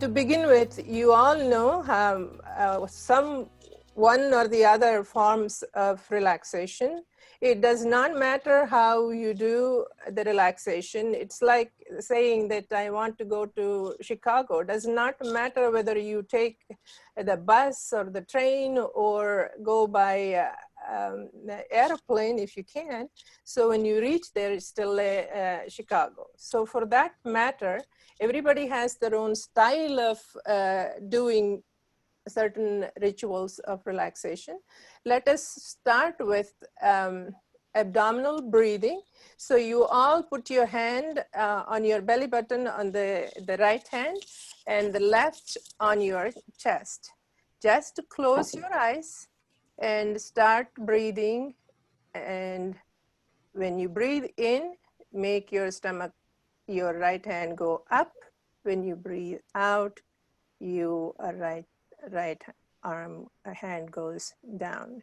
To begin with, you all know some one or the other forms of relaxation. It does not matter how you do the relaxation. It's like saying that I want to go to Chicago. It does not matter whether you take the bus or the train or go by the airplane if you can. So when you reach there, it's still Chicago. So for that matter, everybody has their own style of doing certain rituals of relaxation. Let us start with abdominal breathing. So you all put your hand on your belly button on the right hand and the left on your chest. Just close your eyes and start breathing. And when you breathe in, make your stomach, your right hand go up. When you breathe out, your right arm hand goes down.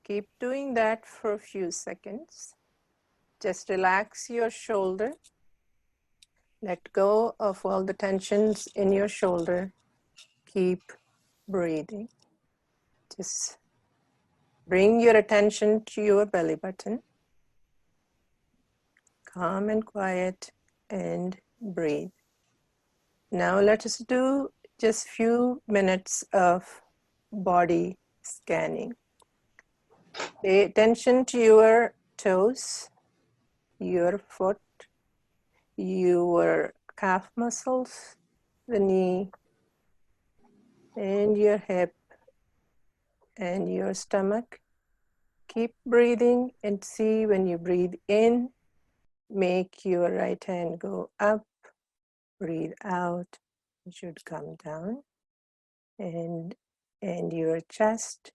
Keep doing that for a few seconds. Just relax your shoulder. Let go of all the tensions in your shoulder. Keep breathing. Just bring your attention to your belly button. Calm and quiet and breathe. Now let us do just few minutes of body scanning. Pay attention to your toes, your foot, your calf muscles, the knee, and your hip, and your stomach. Keep breathing and see when you breathe in, make your right hand go up, breathe out, it should come down, and your chest,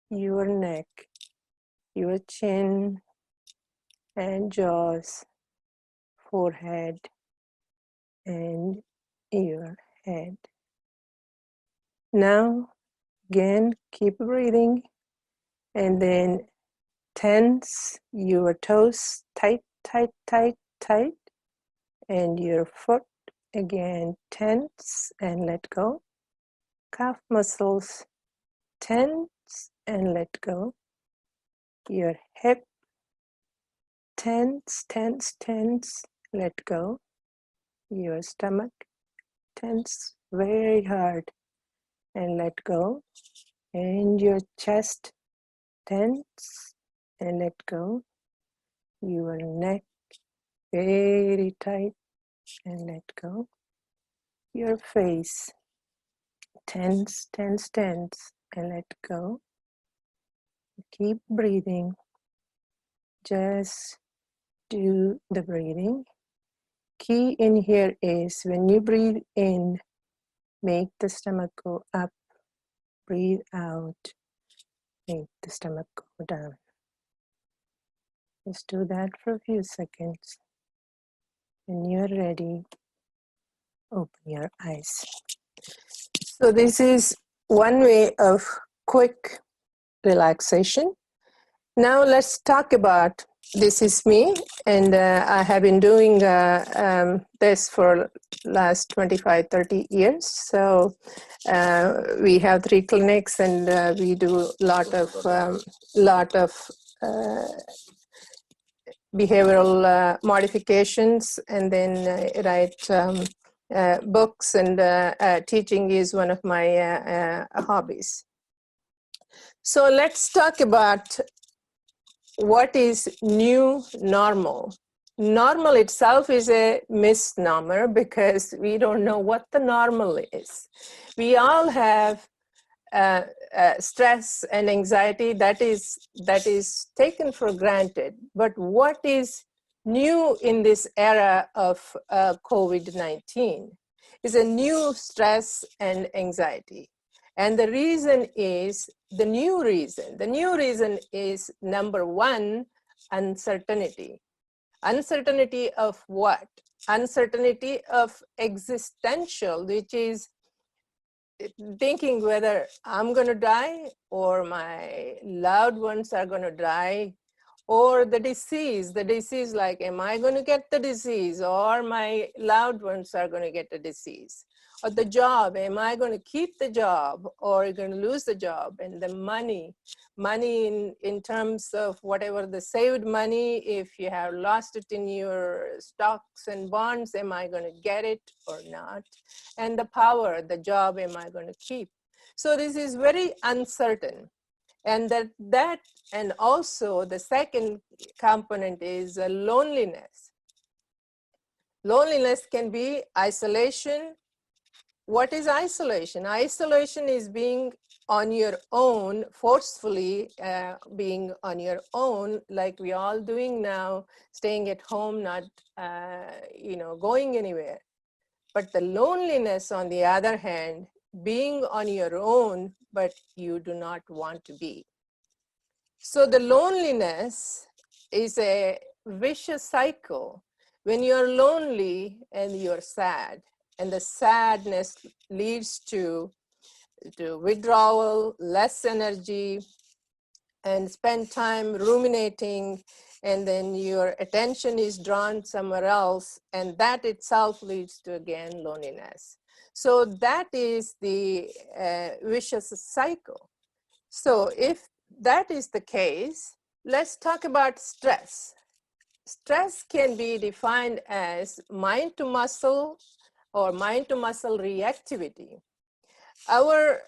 your neck, your chin and jaws, forehead, and your head. Now, again, keep breathing and then tense your toes tight, tight, tight, tight, and your foot again tense and let go. Calf muscles tense and let go. Your hip tense, tense, tense, let go. Your stomach tense very hard and let go. And your chest tense and let go. Your neck very tight and let go. Your face tense, tense, tense and let go. Keep breathing. Just do the breathing. Key in here is when you breathe in, make the stomach go up. Breathe out, make the stomach go down. Just do that for a few seconds. When you're ready, open your eyes. So this is one way of quick relaxation. Now let's talk about, this is me, and I have been doing this for last 25, 30 years. So we have 3 clinics and we do a lot of behavioral modifications, and then write books, and teaching is one of my hobbies. So let's talk about what is new normal. Normal itself is a misnomer because we don't know what the normal is. We all have stress and anxiety that is taken for granted. But what is new in this era of COVID-19 is a new stress and anxiety. And the reason is, the new reason is, number one, uncertainty. Uncertainty of what? Uncertainty of existential, which is thinking whether I'm going to die or my loved ones are going to die, or the disease like, am I going to get the disease or my loved ones are going to get the disease? Or the job, am I going to keep the job or going to lose the job? And the money in terms of whatever the saved money, if you have lost it in your stocks and bonds, am I going to get it or not? And the power, the job, am I going to keep? So this is very uncertain. And that and also the second component is loneliness. Loneliness can be isolation. What is isolation? Isolation is being on your own, forcefully being on your own, like we all doing now, staying at home, not going anywhere. But the loneliness, on the other hand, being on your own, but you do not want to be. So the loneliness is a vicious cycle. When you're lonely and you're sad, and the sadness leads to withdrawal, less energy, and spend time ruminating, and then your attention is drawn somewhere else, and that itself leads to, again, loneliness. So that is the vicious cycle. So if that is the case, let's talk about stress. Stress can be defined as mind to muscle or mind to muscle reactivity. Our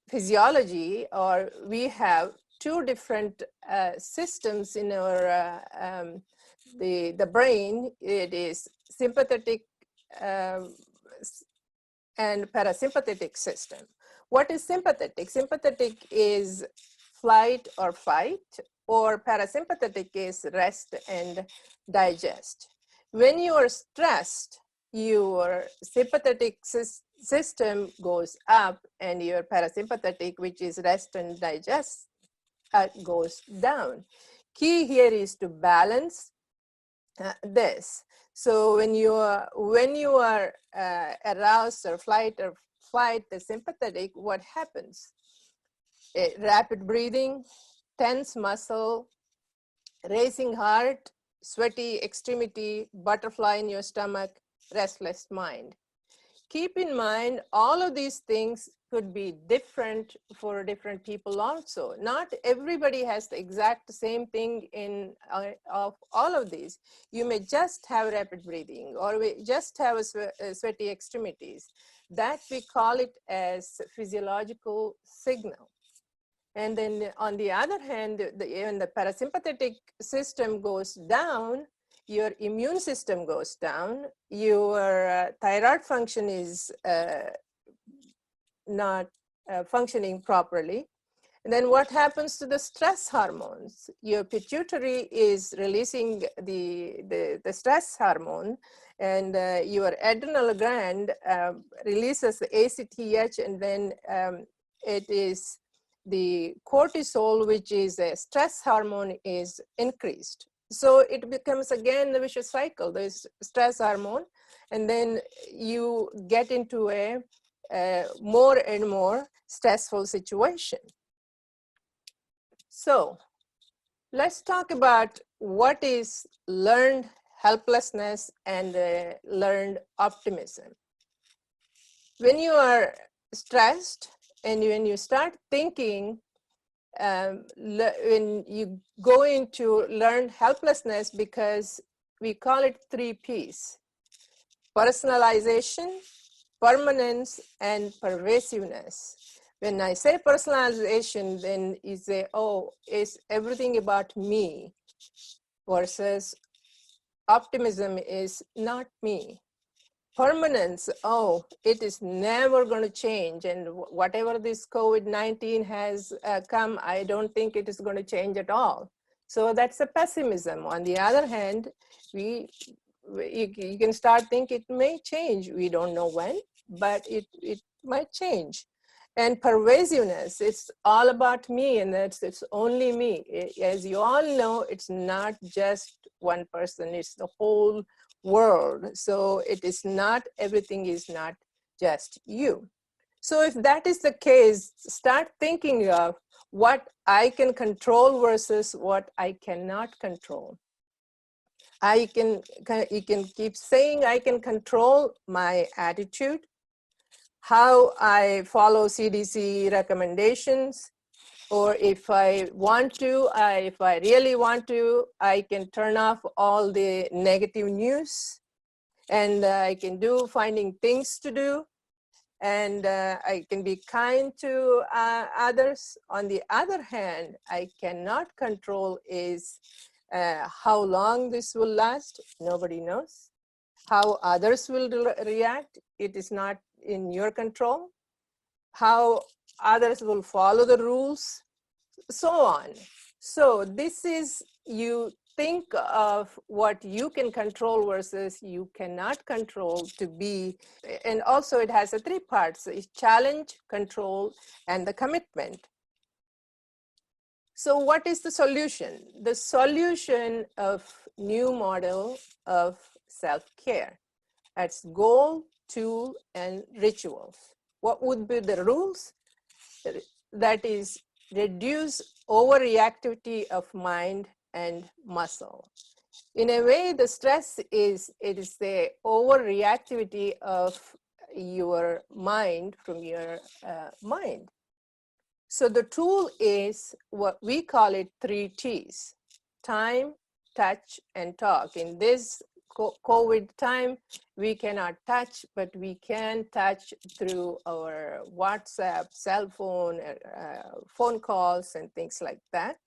physiology, or we have two different systems in our the brain. It is sympathetic and parasympathetic system. What is sympathetic? Sympathetic is flight or fight, or parasympathetic is rest and digest. When you are stressed, your sympathetic system goes up and your parasympathetic, which is rest and digest, goes down. Key here is to balance this. So when you are aroused or flight, the sympathetic, what happens? Rapid breathing, tense muscle, racing heart, sweaty extremity, butterfly in your stomach, restless mind. Keep in mind, all of these things could be different for different people also. Not everybody has the exact same thing in of all of these. You may just have rapid breathing, or we just have sweaty extremities. That we call it as physiological signal. And then on the other hand, when the parasympathetic system goes down, your immune system goes down, your thyroid function is not functioning properly. And then what happens to the stress hormones? Your pituitary is releasing the stress hormone, and your adrenal gland releases the ACTH, and then it is the cortisol, which is a stress hormone, is increased. So it becomes again the vicious cycle. There's stress hormone, and then you get into a more and more stressful situation. So let's talk about what is learned helplessness and learned optimism. When you are stressed and when you start thinking, when you go into learned helplessness, because we call it 3 P's: personalization, permanence, and pervasiveness. When I say personalization, then you say, oh, it's everything about me, versus optimism is not me. Permanence, oh, it is never going to change, and whatever this COVID-19 has come, I don't think it is going to change at all. So that's a pessimism. On the other hand, you can start thinking it may change. We don't know when, but it might change. And pervasiveness, it's all about me, and it's only me. As you all know, it's not just one person, it's the whole world. So it is not, everything is not just you. So if that is the case, start thinking of what I can control versus what I cannot control. you can keep saying, I can control my attitude, how I follow CDC recommendations, or if I want to, if I really want to, I can turn off all the negative news, and I can do finding things to do, and I can be kind to others. On the other hand, I cannot control is how long this will last. Nobody knows. How others will react, it is not in your control. How others will follow the rules, so on. So this is, you think of what you can control versus you cannot control to be, and also it has a 3 parts: it's challenge, control, and the commitment. So what is the solution? The solution of new model of self-care. That's goal, tool, and rituals. What would be the rules? That is, reduce overreactivity of mind and muscle. In a way, the stress is, it is the overreactivity of your mind from your mind. So the tool is what we call it 3 T's: time, touch, and talk. In this COVID time, we cannot touch, but we can touch through our WhatsApp, cell phone, phone calls, and things like that.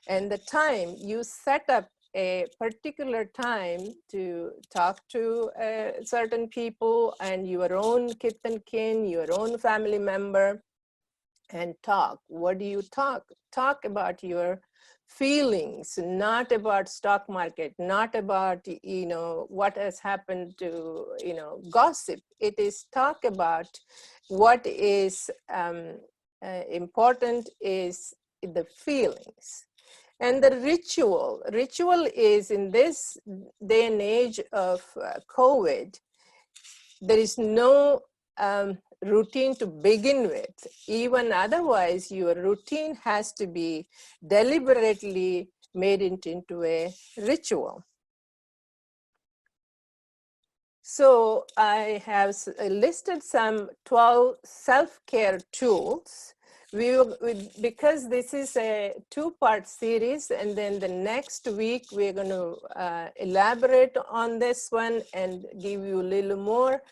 And the time, you set up a particular time to talk to certain people and your own kith and kin, your own family member, and talk. What do you talk? Talk about your feelings, not about stock market, not about, you know, what has happened to, you know, gossip. It is talk about what is important is the feelings. And the ritual is, in this day and age of COVID, there is no routine to begin with. Even otherwise, your routine has to be deliberately made into a ritual. So I have listed some 12 self-care tools. Because this is a 2-part series, and then the next week we're going to elaborate on this one and give you a little more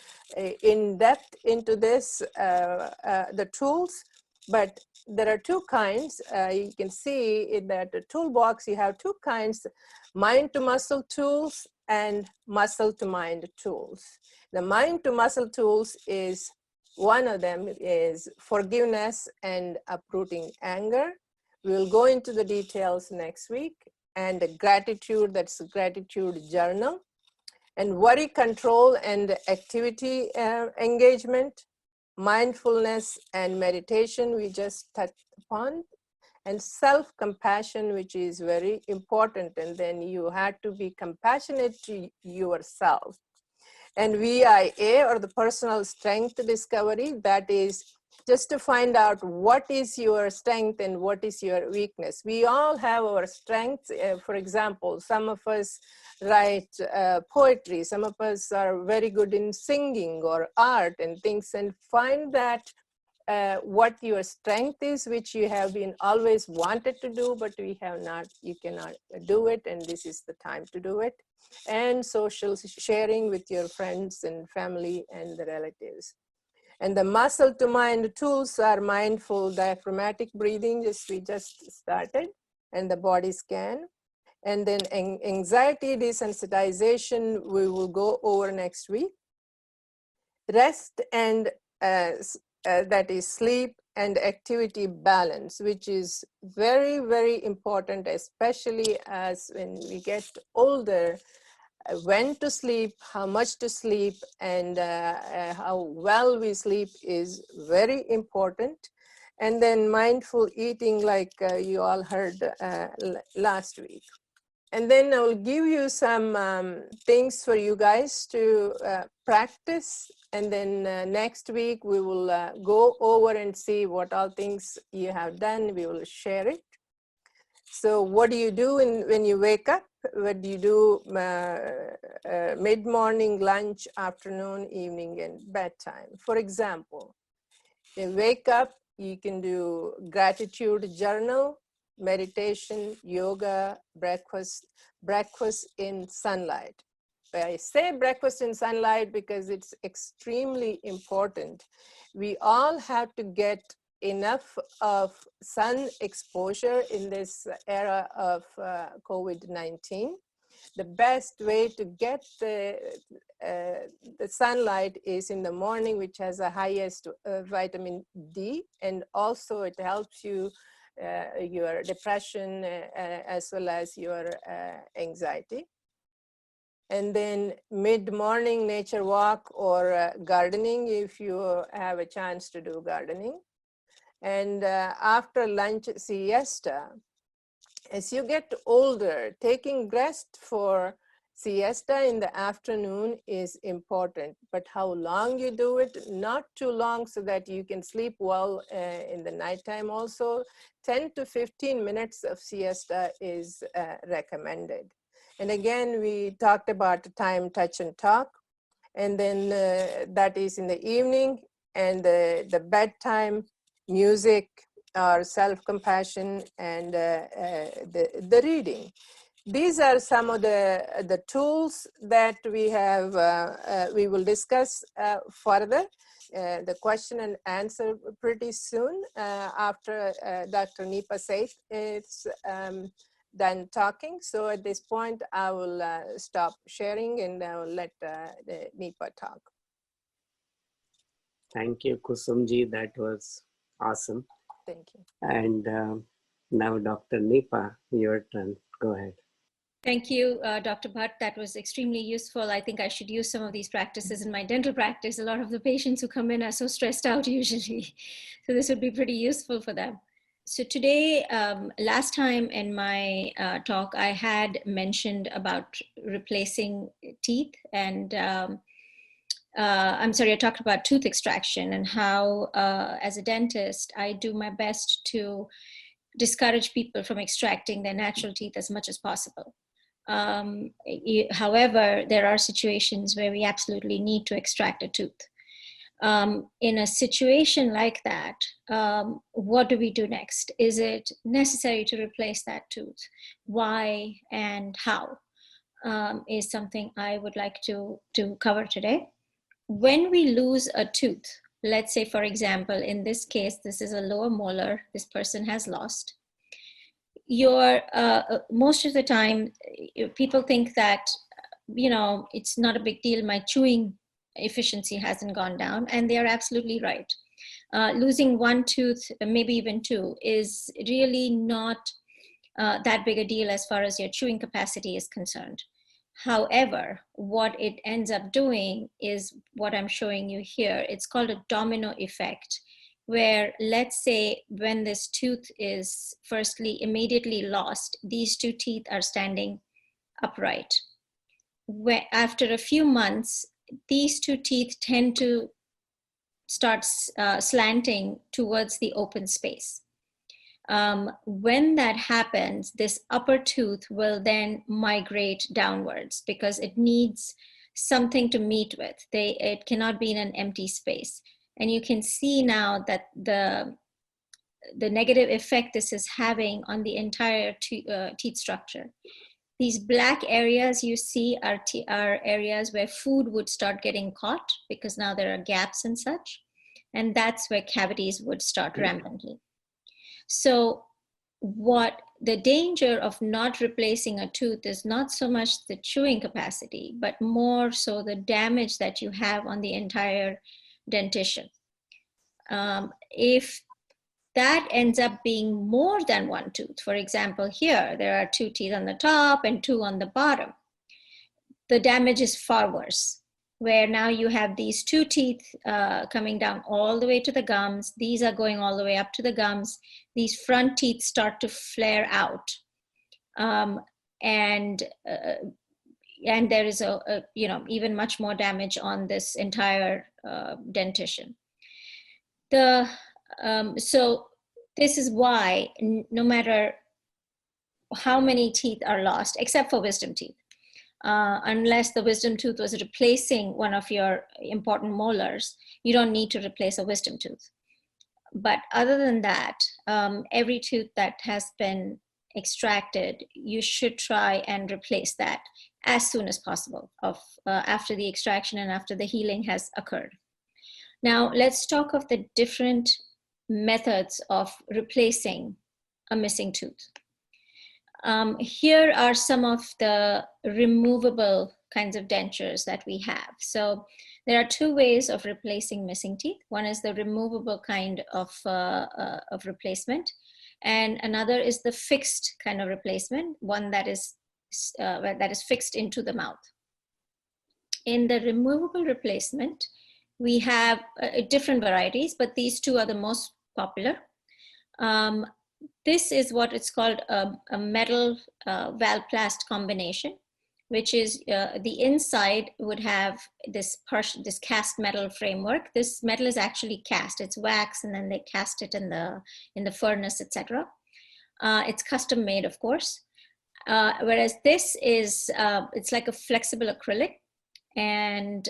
in depth into this, the tools. But there are 2 kinds. You can see in that the toolbox, you have 2 kinds: mind to muscle tools and muscle to mind tools. The mind to muscle tools is, one of them is forgiveness and uprooting anger. We'll go into the details next week. And gratitude, that's a gratitude journal. And worry control and activity engagement. Mindfulness and meditation, we just touched upon. And self-compassion, which is very important. And then you have to be compassionate to yourself. And VIA, or the personal strength discovery, that is just to find out what is your strength and what is your weakness. We all have our strengths. For example, some of us write poetry, some of us are very good in singing or art and things, and find that what your strength is, which you have been always wanted to do, but we have not, you cannot do it, and this is the time to do it. And social sharing with your friends and family and the relatives. And the muscle to mind tools are mindful diaphragmatic breathing, we just started, and the body scan. And then anxiety desensitization, we will go over next week. Rest and that is sleep and activity balance, which is very, very important, especially as when we get older. When to sleep, how much to sleep, and how well we sleep is very important. And then mindful eating, like you all heard last week. And then I will give you some things for you guys to practice. And then next week we will go over and see what all things you have done. We will share it. So what do you do when you wake up? What do you do mid-morning, lunch, afternoon, evening, and bedtime? For example, you wake up, you can do gratitude journal, meditation, yoga, breakfast in sunlight. I say breakfast in sunlight because it's extremely important. We all have to get enough of sun exposure in this era of COVID-19. The best way to get the sunlight is in the morning, which has the highest vitamin D, and also it helps you your depression as well as your anxiety. And then mid-morning nature walk or gardening if you have a chance to do gardening. And after lunch siesta. As you get older, taking rest for siesta in the afternoon is important, but how long you do it, not too long so that you can sleep well in the nighttime also. 10 to 15 minutes of siesta is recommended. And again, we talked about time, touch, and talk. And then that is in the evening, and the bedtime, music, or self-compassion, and the reading. These are some of the tools that we have, we will discuss further. The question and answer pretty soon after Dr. Nipa Saif is done talking. So at this point, I will stop sharing and I will let Nipa talk. Thank you, Kusumji. That was awesome. Thank you. And now, Dr. Nipa, your turn. Go ahead. Thank you, Dr. Bhatt. That was extremely useful. I think I should use some of these practices in my dental practice. A lot of the patients who come in are so stressed out usually. So this would be pretty useful for them. So today, last time in my talk, I had mentioned about replacing teeth, and I'm sorry, I talked about tooth extraction and how, as a dentist, I do my best to discourage people from extracting their natural teeth as much as possible. However, there are situations where we absolutely need to extract a tooth. In a situation like that, what do we do next? Is it necessary to replace that tooth? Why and how is something I would like to cover today. When we lose a tooth, let's say, for example, in this case, this is a lower molar this person has lost. Most of the time, people think that, it's not a big deal. My chewing efficiency hasn't gone down, and they are absolutely right. Losing one tooth, maybe even two, is really not that big a deal as far as your chewing capacity is concerned. However, what it ends up doing is what I'm showing you here. It's called a domino effect, where, let's say, when this tooth is firstly immediately lost, these two teeth are standing upright. Where after a few months, these two teeth tend to start slanting towards the open space. When that happens, this upper tooth will then migrate downwards because it needs something to meet with. It cannot be in an empty space. And you can see now that the negative effect this is having on the entire teeth structure. These black areas you see are areas where food would start getting caught because now there are gaps and such. And that's where cavities would start rampantly. So what the danger of not replacing a tooth is not so much the chewing capacity, but more so the damage that you have on the entire dentition. If that ends up being more than one tooth, for example, here, there are two teeth on the top and two on the bottom, the damage is far worse, where now you have these two teeth coming down all the way to the gums. These are going all the way up to the gums. These front teeth start to flare out. And there is even much more damage on this entire dentition. So this is why no matter how many teeth are lost, except for wisdom teeth. Unless the wisdom tooth was replacing one of your important molars, you don't need to replace a wisdom tooth. But other than that, every tooth that has been extracted, you should try and replace that as soon as possible after the extraction and after the healing has occurred. Now, let's talk of the different methods of replacing a missing tooth. Here are some of the removable kinds of dentures that we have. So there are two ways of replacing missing teeth. One is the removable kind of replacement, and another is the fixed kind of replacement, one that is fixed into the mouth. In the removable replacement, we have different varieties, but these two are the most popular. This is what it's called a metal Valplast combination, which is the inside would have this cast metal framework. This metal is actually cast. It's wax, and then they cast it in the furnace, etc. It's custom made, of course. Whereas this is it's like a flexible acrylic, and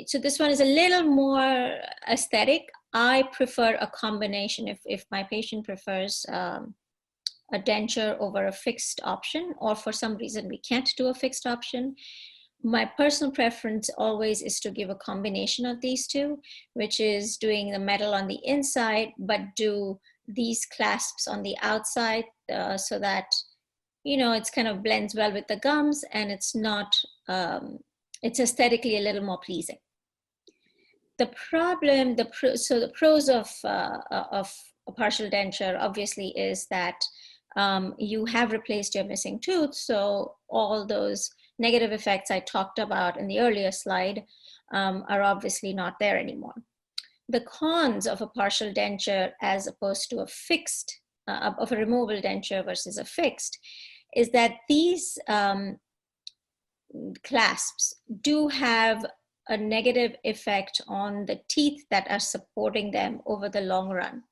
so this one is a little more aesthetic. I prefer a combination if my patient prefers a denture over a fixed option, or for some reason we can't do a fixed option. My personal preference always is to give a combination of these two, which is doing the metal on the inside, but do these clasps on the outside so that, you know, it's kind of blends well with the gums, and it's not, it's aesthetically a little more pleasing. The problem, so the pros of a partial denture obviously is that you have replaced your missing tooth, so all those negative effects I talked about in the earlier slide are obviously not there anymore. The cons of a partial denture as opposed to a fixed, of a removable denture versus a fixed, is that these clasps do have a negative effect on the teeth that are supporting them over the long run.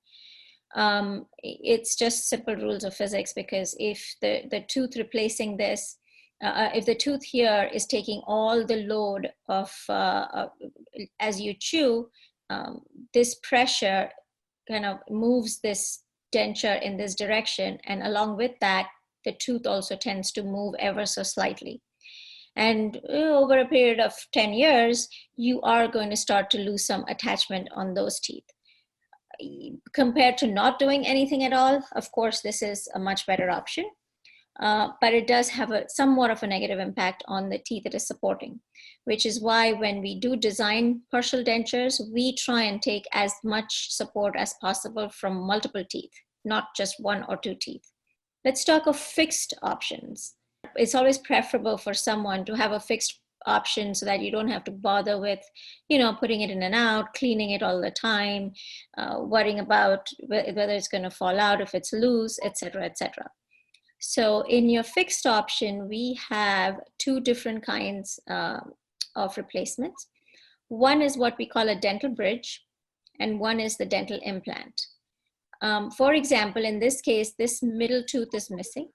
It's just simple rules of physics, because if the tooth replacing this, if the tooth here is taking all the load of, as you chew, this pressure kind of moves this denture in this direction, and along with that, the tooth also tends to move ever so slightly. And over a period of 10 years, you are going to start to lose some attachment on those teeth. Compared to not doing anything at all, of course, this is a much better option, but it does have somewhat of a negative impact on the teeth it is supporting, which is why when we do design partial dentures, we try and take as much support as possible from multiple teeth, not just one or two teeth. Let's talk of fixed options. It's always preferable for someone to have a fixed option so that you don't have to bother with, you know, putting it in and out, cleaning it all the time, worrying about whether it's going to fall out if it's loose, etc., etc. So in your fixed option, we have two different kinds of replacements. One is what we call a dental bridge, and one is the dental implant. For example, in this case, this middle tooth is missing.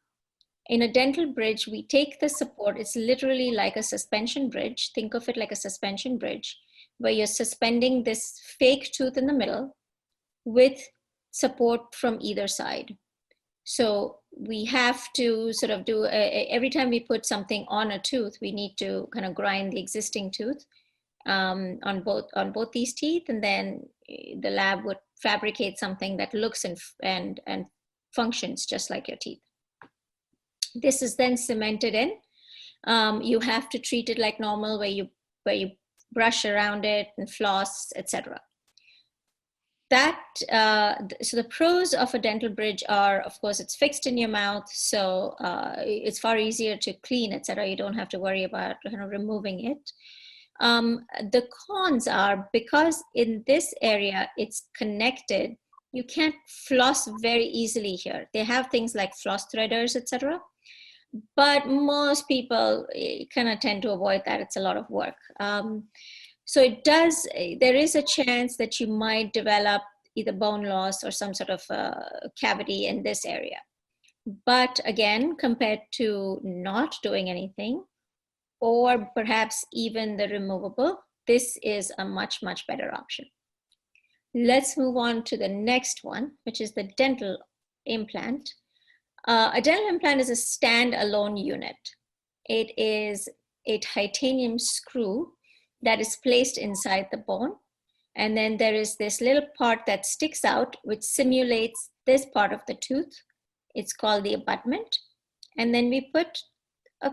In a dental bridge, we take the support. It's literally like a suspension bridge. Think of it like a suspension bridge, where you're suspending this fake tooth in the middle with support from either side. So we have to sort of do, every time we put something on a tooth, we need to kind of grind the existing tooth on both these teeth, and then the lab would fabricate something that looks and functions just like your teeth. This is then cemented in. You have to treat it like normal, where you brush around it and floss, etc. So the pros of a dental bridge are, of course, it's fixed in your mouth, so it's far easier to clean, etc. You don't have to worry about kind of removing it. The cons are, because in this area it's connected, you can't floss very easily here. They have things like floss threaders, etc. But most people kind of tend to avoid that. It's a lot of work. So there is a chance that you might develop either bone loss or some sort of cavity in this area. But again, compared to not doing anything, or perhaps even the removable, this is a much, much better option. Let's move on to the next one, which is the dental implant. A dental implant is a standalone unit. It is a titanium screw that is placed inside the bone. And then there is this little part that sticks out, which simulates this part of the tooth. It's called the abutment. And then we put a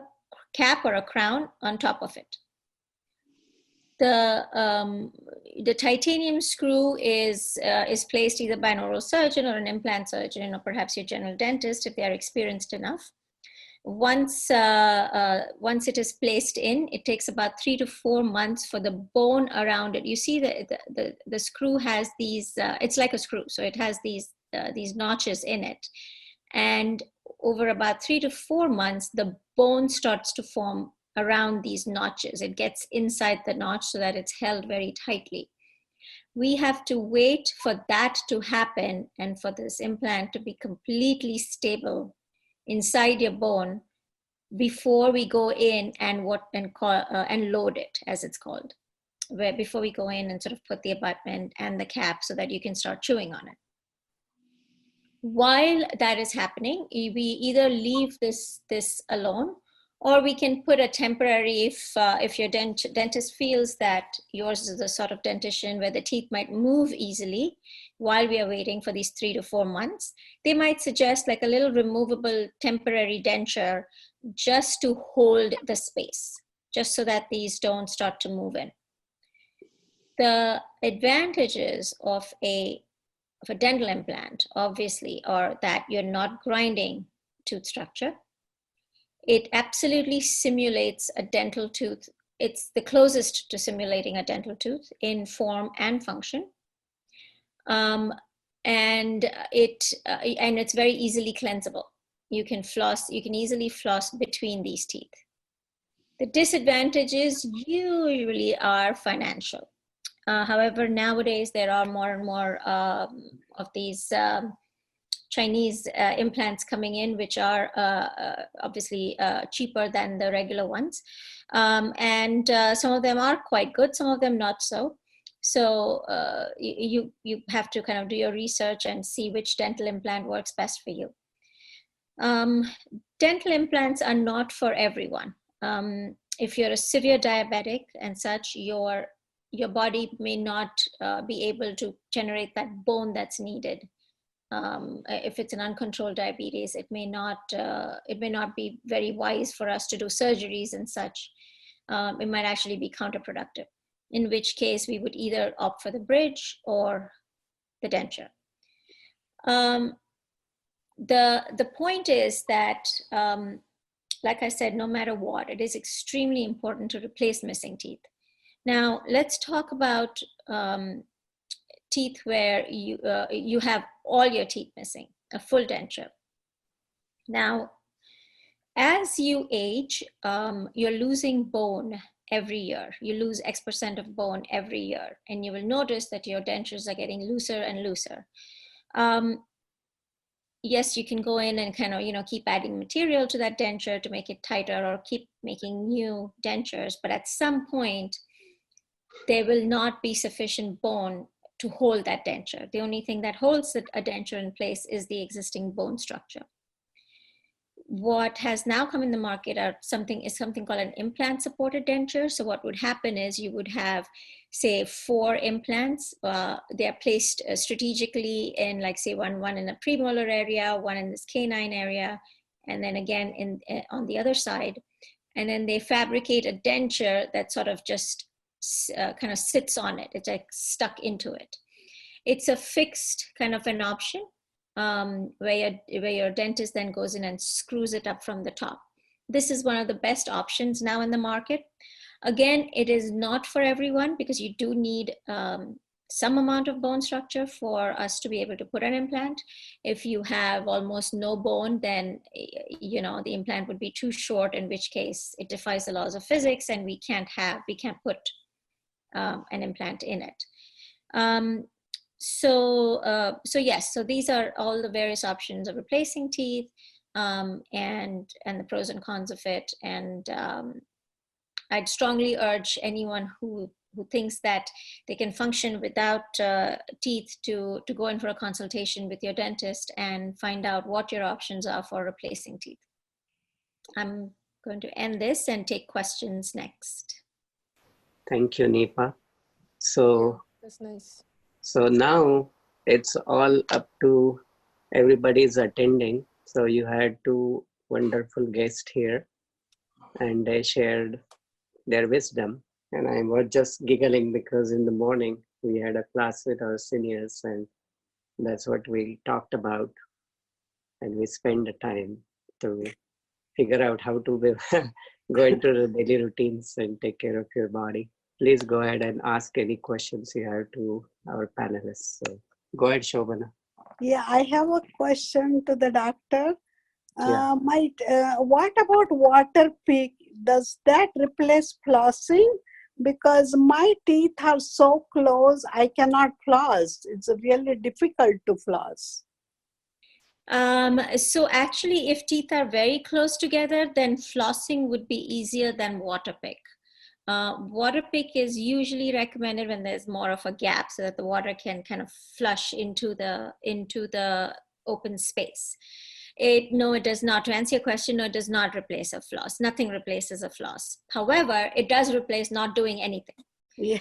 cap or a crown on top of it. The titanium screw is placed either by an oral surgeon or an implant surgeon, or perhaps your general dentist if they are experienced enough. Once it is placed in, it takes about 3 to 4 months for the bone around it. You see the screw has these, it's like a screw, so it has these notches in it. And over about 3 to 4 months, the bone starts to form around these notches. It gets inside the notch so that it's held very tightly. We have to wait for that to happen and for this implant to be completely stable inside your bone before we go in and load it, as it's called, before we go in and sort of put the abutment and the cap so that you can start chewing on it. While that is happening, we either leave this alone, or we can put a temporary, if your dentist feels that yours is the sort of dentition where the teeth might move easily while we are waiting for these 3 to 4 months, they might suggest like a little removable temporary denture just to hold the space, just so that these don't start to move in. The advantages of a dental implant, obviously, are that you're not grinding tooth structure. It absolutely simulates a dental tooth. It's the closest to simulating a dental tooth in form and function. And it's very easily cleansable. You can easily floss between these teeth. The disadvantages usually are financial. However, nowadays there are more and more of these Chinese implants coming in, which are obviously cheaper than the regular ones. And some of them are quite good, some of them not so. So you have to kind of do your research and see which dental implant works best for you. Dental implants are not for everyone. If you're a severe diabetic and such, your body may not be able to generate that bone that's needed. If it's an uncontrolled diabetes, it may not be very wise for us to do surgeries and such. It might actually be counterproductive, in which case we would either opt for the bridge or the denture. The point is that, like I said, no matter what, it is extremely important to replace missing teeth. Now, let's talk about teeth where you have all your teeth missing, a full denture. Now, as you age, you're losing bone every year. You lose X% of bone every year, and you will notice that your dentures are getting looser and looser. Yes, you can go in and kind of, keep adding material to that denture to make it tighter, or keep making new dentures, but at some point, there will not be sufficient bone to hold that denture. The only thing that holds a denture in place is the existing bone structure. What has now come in the market is something called an implant supported denture. So what would happen is you would have, say, 4 implants. They are placed strategically in, like, say, one in a premolar area, one in this canine area, and then again on the other side. And then they fabricate a denture that sort of just kind of sits on it. It's like stuck into it. It's a fixed kind of an option where your dentist then goes in and screws it up from the top. This is one of the best options now in the market. Again, it is not for everyone, because you do need some amount of bone structure for us to be able to put an implant. If you have almost no bone, then the implant would be too short, in which case it defies the laws of physics, and we can't put an implant in it. So yes, so these are all the various options of replacing teeth. and the pros and cons of it. And I'd strongly urge anyone who thinks that they can function without teeth to go in for a consultation with your dentist and find out what your options are for replacing teeth. I'm going to end this and take questions next. Thank you, Nipa. So, That's nice. so now it's all up to everybody's attending. So you had two wonderful guests here and they shared their wisdom. And I was just giggling because in the morning we had a class with our seniors and that's what we talked about. And we spent the time to figure out how to go into the daily routines and take care of your body. Please go ahead and ask any questions you have to our panelists. So go ahead, Shobana. Yeah, I have a question to the doctor. Yeah. What about Waterpik? Does that replace flossing? Because my teeth are so close, I cannot floss. It's really difficult to floss. So actually, if teeth are very close together, then flossing would be easier than Waterpik. Waterpik is usually recommended when there's more of a gap so that the water can kind of flush into the open space. No, it does not. To answer your question, no, it does not replace a floss. Nothing replaces a floss. However, it does replace not doing anything. Yeah.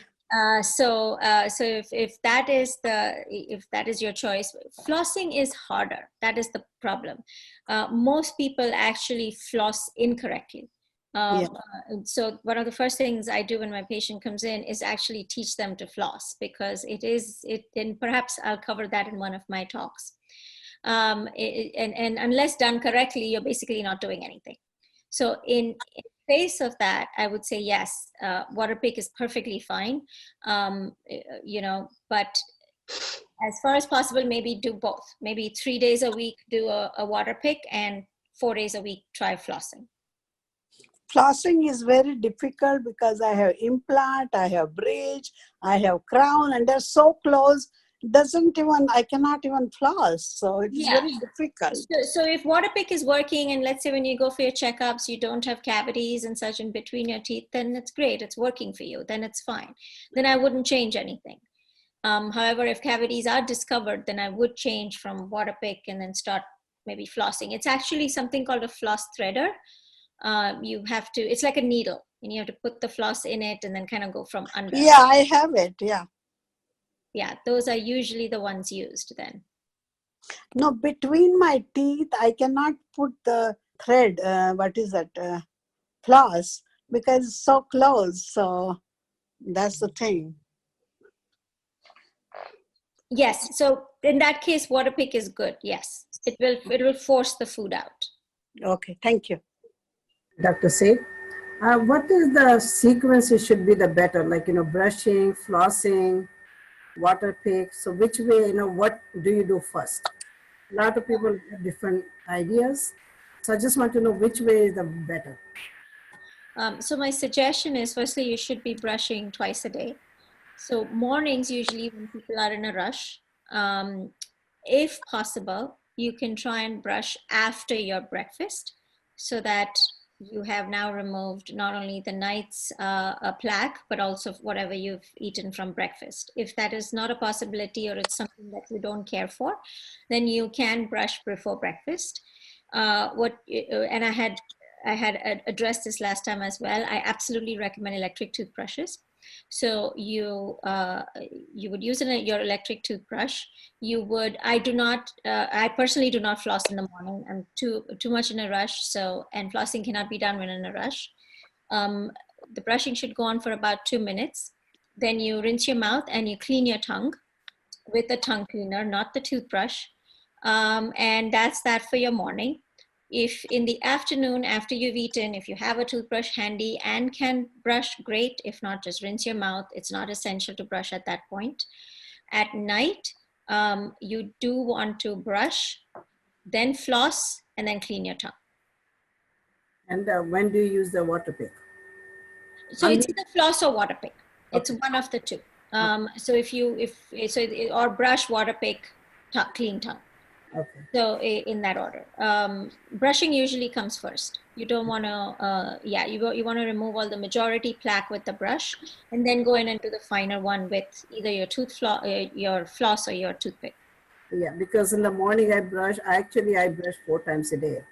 So if that is your choice, flossing is harder. That is the problem. Most people actually floss incorrectly. So one of the first things I do when my patient comes in is actually teach them to floss, because and perhaps I'll cover that in one of my talks. And unless done correctly, you're basically not doing anything. So in place of that, I would say yes, Waterpik is perfectly fine, but as far as possible, maybe do both. Maybe 3 days a week do a Waterpik, and 4 days a week try flossing. Flossing is very difficult because I have implant, I have bridge, I have crown, and they're so close. I cannot even floss. So it's very difficult. So if Waterpik is working, and let's say when you go for your checkups, you don't have cavities and such in between your teeth, then it's great. It's working for you. Then it's fine. Then I wouldn't change anything. However, if cavities are discovered, then I would change from Waterpik and then start maybe flossing. It's actually something called a floss threader. It's like a needle, and you have to put the floss in it and then kind of go from under. Yeah, I have it. Yeah, those are usually the ones used then. No, between my teeth, I cannot put the thread, floss, because it's so close. So that's the thing. Yes, so in that case, Waterpik is good. Yes, it will force the food out. Okay, thank you. Dr. Seth, what is the sequence it should be the better? Like, brushing, flossing, Waterpik. So which way, what do you do first? A lot of people have different ideas. So I just want to know which way is the better. So my suggestion is, firstly, you should be brushing twice a day. So mornings, usually when people are in a rush, if possible, you can try and brush after your breakfast, so that you have now removed not only the night's plaque, but also whatever you've eaten from breakfast. If that is not a possibility, or it's something that you don't care for, then you can brush before breakfast. And I had addressed this last time as well. I absolutely recommend electric toothbrushes. So you would use your electric toothbrush. I personally do not floss in the morning. I'm too much in a rush. And flossing cannot be done when in a rush. The brushing should go on for about 2 minutes. Then you rinse your mouth and you clean your tongue with a tongue cleaner, not the toothbrush. And that's that for your morning. If in the afternoon, after you've eaten, if you have a toothbrush handy and can brush, great. If not, just rinse your mouth. It's not essential to brush at that point. At night, you do want to brush, then floss, and then clean your tongue. And when do you use the Waterpik? So it's either floss or Waterpik. It's one of the two. So or brush, Waterpik, clean tongue. Okay. So in that order, brushing usually comes first. You don't want to, you want to remove all the majority plaque with the brush, and then go in and do the finer one with either your your floss or your toothpick. Yeah, because in the morning I brush. I brush 4 times a day.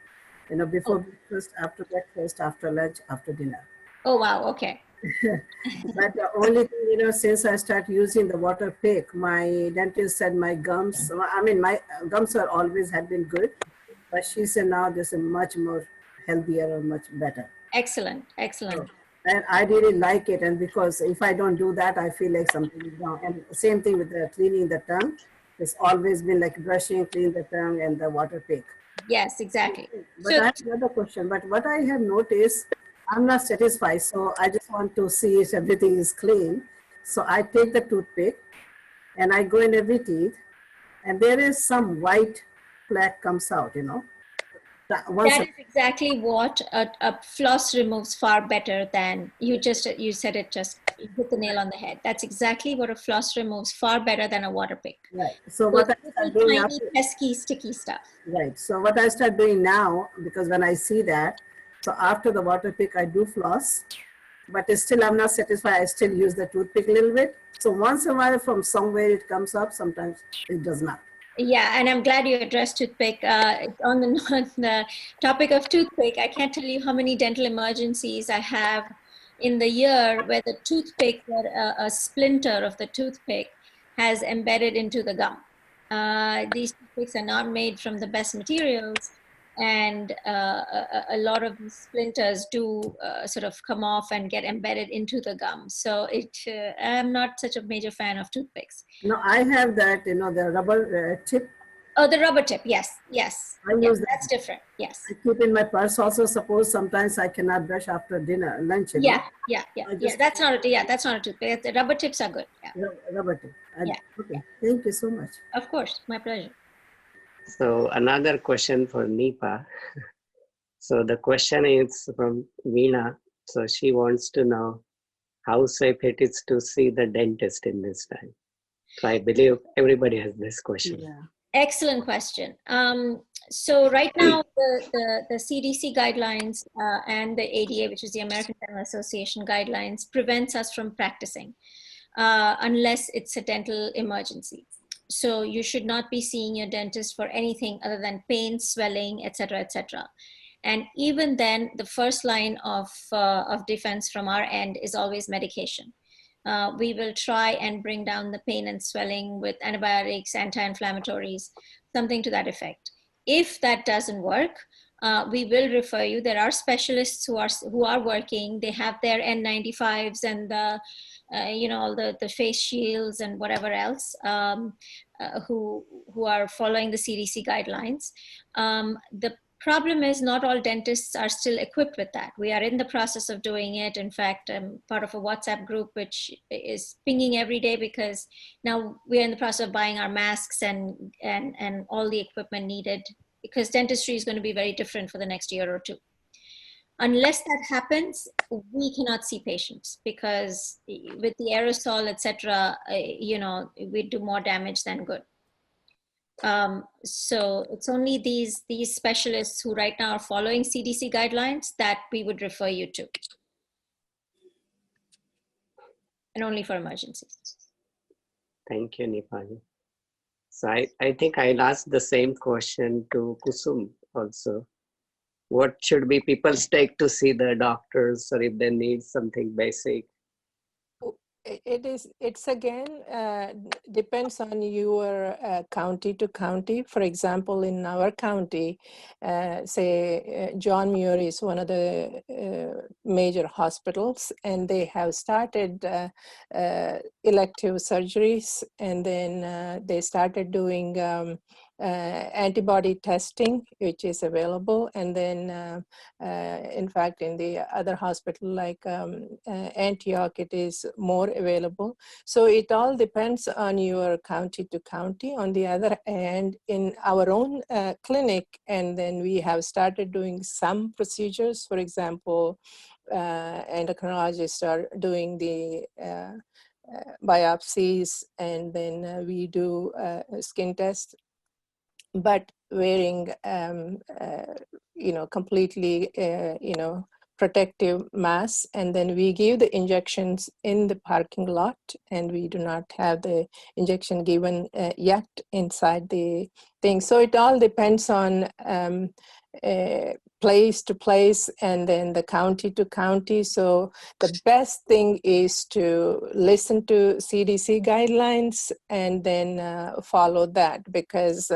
You know, before Oh, breakfast, after lunch, after dinner. oh wow, okay. But the only thing, you know, since I start using the water pick, my dentist said my gums, I mean, my gums are always had been good, but she said now this is much more healthier or much better. Excellent, So, excellent. and I really like it. And because if I don't do that, I feel like something is wrong. And same thing with the cleaning the tongue. It's always been like brushing, clean the tongue and the water pick. Yes, exactly. But So I have another question. But what I have noticed, I'm not satisfied. So I just want to see if everything is clean. So I take the toothpick and I go in every teeth, and there is some white plaque comes out. You know, once. that is exactly what a floss removes far better than you said it, just you hit the nail on the head. That's exactly what a floss removes far better than a water pick. Right. So Those what I start little doing tiny after. pesky sticky stuff. Right. So what I start doing now, because when I see that, so after the water pick, I do floss, but still I'm not satisfied. I still use the toothpick a little bit. So once in a while from somewhere it comes up, sometimes it does not. Yeah, and I'm glad you addressed toothpick. On the on the topic of toothpick, I can't tell you how many dental emergencies I have in the year where the toothpick or a splinter of the toothpick has embedded into the gum. These toothpicks are not made from the best materials, and a lot of these splinters do sort of come off and get embedded into the gum. So I'm not such a major fan of toothpicks. No, I have that, you know, the rubber tip. Oh, the rubber tip. Yes, yes, I yes. use that. That's different. Yes. I keep in my purse also. Suppose sometimes I cannot brush after dinner, lunch, you know. Yeah, yeah, yeah, I yeah. just That's not a toothpick. The rubber tips are good. Yeah, rubber tip. yeah, Okay. yeah. Thank you so much. Of course, my pleasure. So another question for Nipa. So the question is from Veena. So she wants to know how safe it is to see the dentist in this time. So I believe everybody has this question. Yeah. Excellent question. So right now, the CDC guidelines and the ADA, which is the American Dental Association guidelines, prevents us from practicing unless it's a dental emergency. So you should not be seeing your dentist for anything other than pain, swelling, etc., etc. And even then, the first line of defense from our end is always medication. We will try and bring down the pain and swelling with antibiotics, anti-inflammatories, something to that effect. If that doesn't work, we will refer you. There are specialists who are working. They have their N95s and the all the face shields and whatever else, who are following the CDC guidelines. The problem is not all dentists are still equipped with that. We are in the process of doing it. In fact, I'm part of a WhatsApp group which is pinging every day because now we're in the process of buying our masks and all the equipment needed, because dentistry is going to be very different for the next year or two. Unless that happens, we cannot see patients because with the aerosol, etc., we do more damage than good. So it's only these specialists who right now are following CDC guidelines that we would refer you to, and only for emergencies. Thank you, Nipani. So I think I'll ask the same question to Kusum also. What should be people's take to see the doctors, or if they need something basic? It's again depends on your county to county. For example, in our county, John Muir is one of the major hospitals, and they have started elective surgeries, and then they started doing antibody testing, which is available, and then in fact in the other hospital like Antioch, it is more available. So it all depends on your county to county. On the other hand, in our own clinic, and then we have started doing some procedures. For example, endocrinologists are doing the biopsies, and then we do a skin test. but wearing, completely, protective masks. And then we give the injections in the parking lot, and we do not have the injection given yet inside the thing. So it all depends on place to place, and then the county to county. So the best thing is to listen to CDC guidelines and then follow that, because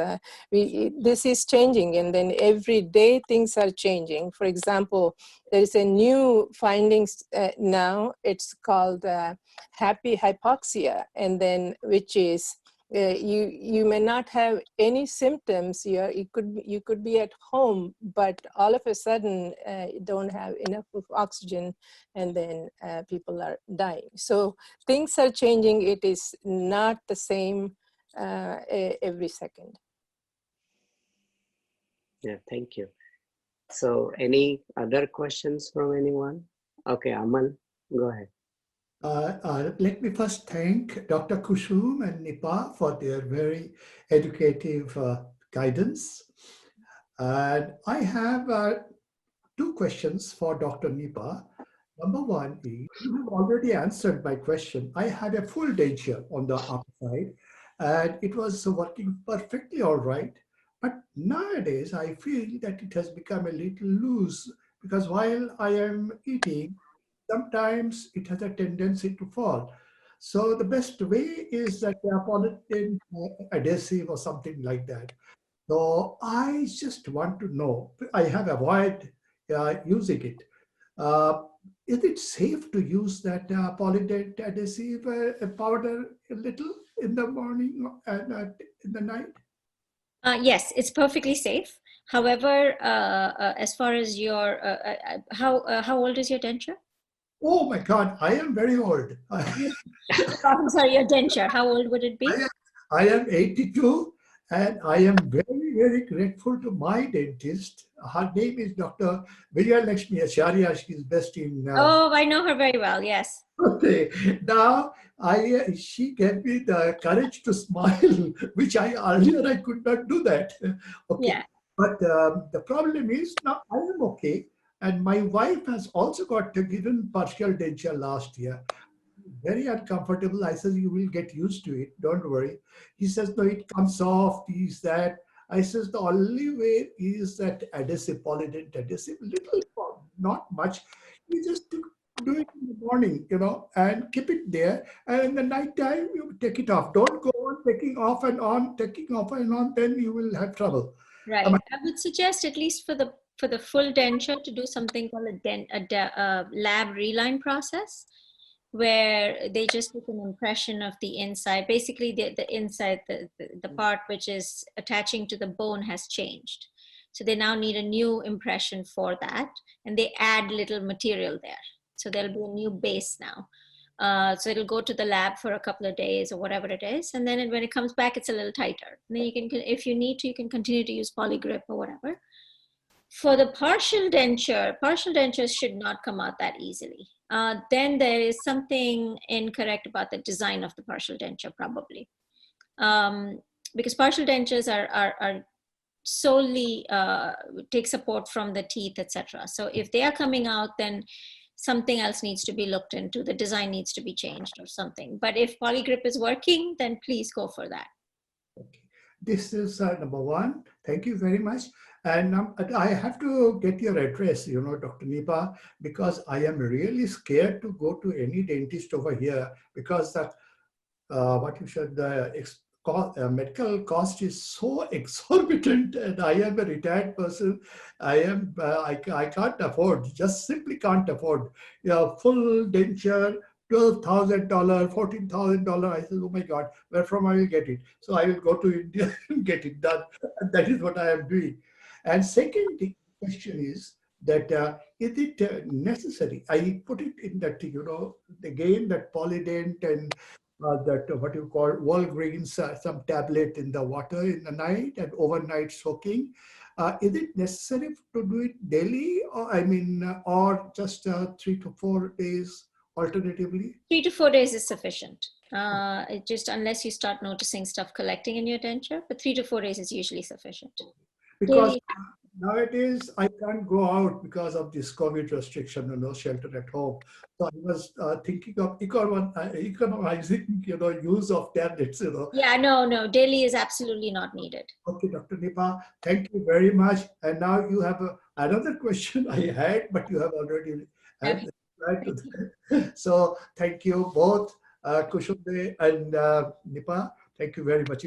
this is changing, and then every day things are changing. For example, there is a new findings now. It's called happy hypoxia, and then which is you may not have any symptoms. You could be at home, but all of a sudden you don't have enough of oxygen, and then people are dying. So things are changing. It is not the same every second. Yeah, thank you. So any other questions from anyone? Okay, Amal, go ahead. Let me first thank Dr. Kusum and Nipa for their very educative guidance. And I have two questions for Dr. Nipa. Number one is, you have already answered my question. I had a full denture on the upside, and it was working perfectly all right. But nowadays, I feel that it has become a little loose, because while I am eating, sometimes it has a tendency to fall. So the best way is that polyethylene adhesive or something like that. So I just want to know, I have avoided using it. Is it safe to use that polyethylene adhesive powder a little in the morning and in the night? Yes, it's perfectly safe. However, as far as your, how old is your denture? Oh my God, I am very old. I'm sorry, your denture. How old would it be? I am 82, and I am very, very grateful to my dentist. Her name is Dr. Vijay Lakshmi Acharya. She is based in. Oh, I know her very well. Yes. Okay. Now, she gave me the courage to smile, which earlier I could not do that. Okay. Yeah. But the problem is now I am okay. And my wife has also got given partial denture last year. Very uncomfortable. I said, you will get used to it. Don't worry. He says, no, it comes off. Is that? I says, the only way is that adhesive, polyethylene adhesive, little, not much. You just do it in the morning, and keep it there. And in the night time, you take it off. Don't go on taking off and on, then you will have trouble. Right. I would suggest, at least for the full denture, to do something called a lab reline process, where they just take an impression of the inside. Basically, the inside, the part which is attaching to the bone has changed. So they now need a new impression for that, and they add little material there. So there'll be a new base now. So it'll go to the lab for a couple of days or whatever it is. And then when it comes back, it's a little tighter. And then you can, if you need to, you can continue to use Polygrip or whatever. For the partial dentures should not come out that easily. Then there is something incorrect about the design of the partial denture, probably. Because partial dentures are solely take support from the teeth, etc. So if they are coming out, then something else needs to be looked into. The design needs to be changed or something. But if Polygrip is working, then please go for that. Okay. This is number one. Thank you very much. And I have to get your address, Dr. Nipa, because I am really scared to go to any dentist over here, because the medical cost is so exorbitant, and I am a retired person. I can't afford, just simply can't afford full denture, $12,000, $14,000. I said, oh my God, where from I will get it? So I will go to India and get it done. And that is what I am doing. And second question is that is it necessary? I put it in that, again, that Polident and that what you call Walgreens, some tablet in the water in the night and overnight soaking. Is it necessary to do it daily, or or just 3 to 4 days alternatively? 3 to 4 days is sufficient. It just unless you start noticing stuff collecting in your denture, but 3 to 4 days is usually sufficient. Because Daily. nowadays I can't go out because of this COVID restriction, shelter at home. So I was thinking of economizing, use of tablets, Yeah, no, daily is absolutely not needed. Okay, Dr. Nipa, thank you very much. And now you have another question I had, but you have already Okay. replied to that. So thank you both, Kushumbe and Nipa. Thank you very much.